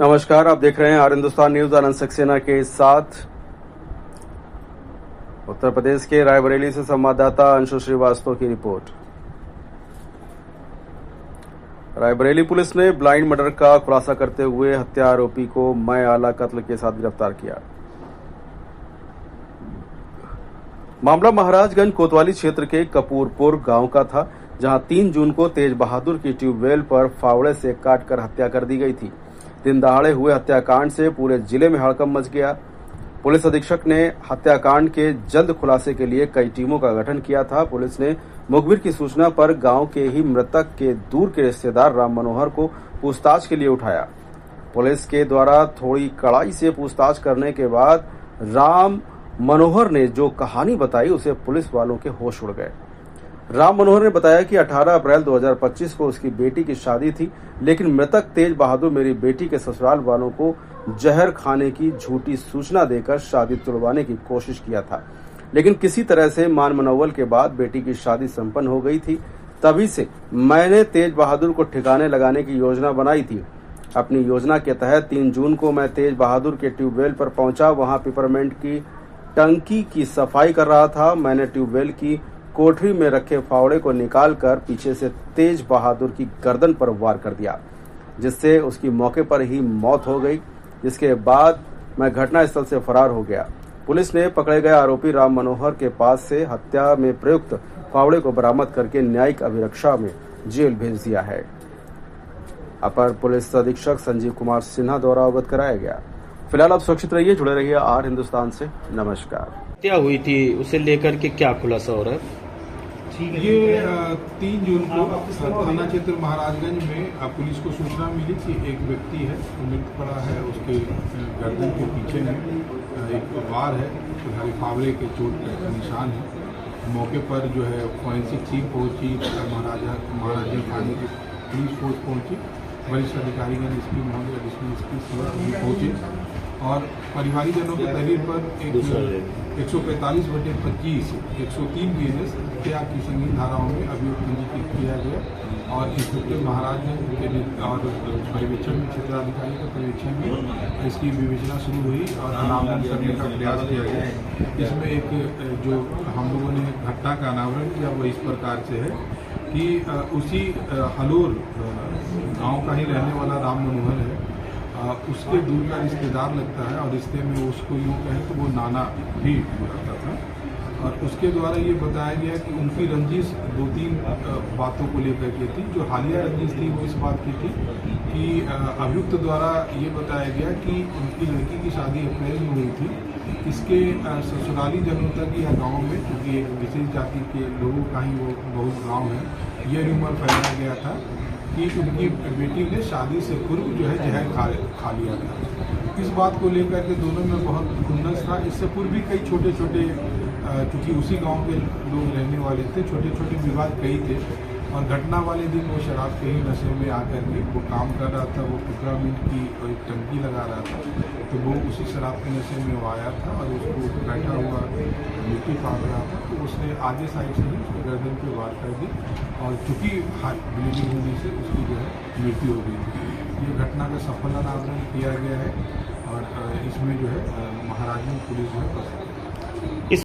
नमस्कार, आप देख रहे हैं आर हिंदुस्तान न्यूज। आनंद सक्सेना के साथ। उत्तर प्रदेश के रायबरेली से संवाददाता अंशु श्रीवास्तव की रिपोर्ट। रायबरेली पुलिस ने ब्लाइंड मर्डर का खुलासा करते हुए हत्या आरोपी को मय आला कत्ल के साथ गिरफ्तार किया। मामला महाराजगंज कोतवाली क्षेत्र के कपूरपुर गांव का था, जहां 3 जून को तेज बहादुर की ट्यूबवेल पर फावड़े से काटकर हत्या कर दी गई थी। दिन दहाड़े हुए हत्याकांड से पूरे जिले में हड़कंप मच गया। पुलिस अधीक्षक ने हत्याकांड के जल्द खुलासे के लिए कई टीमों का गठन किया था। पुलिस ने मुखबिर की सूचना पर गांव के ही मृतक के दूर के रिश्तेदार राम मनोहर को पूछताछ के लिए उठाया। पुलिस के द्वारा थोड़ी कड़ाई से पूछताछ करने के बाद राम मनोहर ने जो कहानी बताई उसे पुलिस वालों के होश उड़ गए। राम मनोहर ने बताया कि 18 अप्रैल 2025 को उसकी बेटी की शादी थी, लेकिन मृतक तेज बहादुर मेरी बेटी के ससुराल वालों को जहर खाने की झूठी सूचना देकर शादी तुड़वाने की कोशिश किया था, लेकिन किसी तरह से मान मनोवल के बाद बेटी की शादी संपन्न हो गई थी। तभी से मैंने तेज बहादुर को ठिकाने लगाने की योजना बनाई थी। अपनी योजना के तहत 3 जून को मैं तेज बहादुर के ट्यूबवेल पर पहुंचा। वहां पिपरमेंट की टंकी की सफाई कर रहा था। मैंने ट्यूबवेल की कोठरी में रखे फावड़े को निकालकर पीछे से तेज बहादुर की गर्दन पर वार कर दिया, जिससे उसकी मौके पर ही मौत हो गई। जिसके बाद मैं घटनास्थल से फरार हो गया। पुलिस ने पकड़े गए आरोपी राम मनोहर के पास से हत्या में प्रयुक्त फावड़े को बरामद करके न्यायिक अभिरक्षा में जेल भेज दिया है। अपर पुलिस अधीक्षक संजीव कुमार सिन्हा द्वारा अवगत कराया गया। फिलहाल आप सुरक्षित रहिए, जुड़े रहिए आर हिंदुस्तान से। नमस्कार। क्या हुई थी, उसे लेकर के क्या खुलासा हो रहा है? ये 3 जून को थाना क्षेत्र महाराजगंज में पुलिस को सूचना मिली कि एक व्यक्ति है मृत पड़ा है। उसके गर्दन के पीछे में एक वार है, फावड़े के चोट का निशान है। मौके पर जो है फॉरेंसिक टीम पहुंची, महाराजगंज थाने की पुलिस फोर्स पहुंची, वरिष्ठ अधिकारीगण एसपी महोदय, एडिशनल एसपी पहुंचे और परिवारी जनों के दलील पर एक 145/25 103 BNS हत्या की संगीन धाराओं में अभियोग पंजीकृत किया गया और इंस्पेक्टर महाराजगंज के और पर्यवेक्षण में क्षेत्राधिकारी के पर्यवेक्षण में इसकी विवेचना शुरू हुई और अनावरण करने का प्रयास किया गया। इसमें एक जो हम लोगों ने घटना का अनावरण किया वो इस प्रकार से है कि उसी हलोर गांव का ही रहने वाला राम मनोहर है, उसके दूर का रिश्तेदार लगता है और रिश्ते में उसको यूँ कहें तो वो नाना भी रहता था। और उसके द्वारा ये बताया गया कि उनकी रंजिश 2-3 बातों को लेकर के थी। जो हालिया रंजिश थी वो इस बात की थी कि अभियुक्त द्वारा ये बताया गया कि उनकी लड़की की शादी अप्रैल में हुई थी। इसके ससुराली जनों तक या गांव में, क्योंकि एक विशेष जाति के लोगों का ही वो बहुत गाँव है, ये रूमर फैलाया गया था कि उनकी बेटी ने शादी से पूर्व जो है जहर खा लिया था। इस बात को लेकर के दोनों में बहुत खुन्नस था। इससे पूर्व भी कई छोटे छोटे, चूँकि उसी गांव के लोग रहने वाले थे, छोटे छोटे विवाद कई थे और घटना वाले दिन वो शराब के ही नशे में आकर के वो काम कर रहा था। वो पिपरामिंट की एक टंकी लगा रहा था, तो वो उसी शराब के नशे में वो आया था और उसको बैठा हुआ मिट्टी फाड़ रहा था, तो उसने आगे साइड से ही उसकी गर्दन पे वार कर दी और चूँकि हार्ट ब्लीडिंग होने से उसकी जो है मृत्यु हो गई। ये घटना का सफल अनावरण किया गया है और इसमें जो है महाराजगंज पुलिस जो है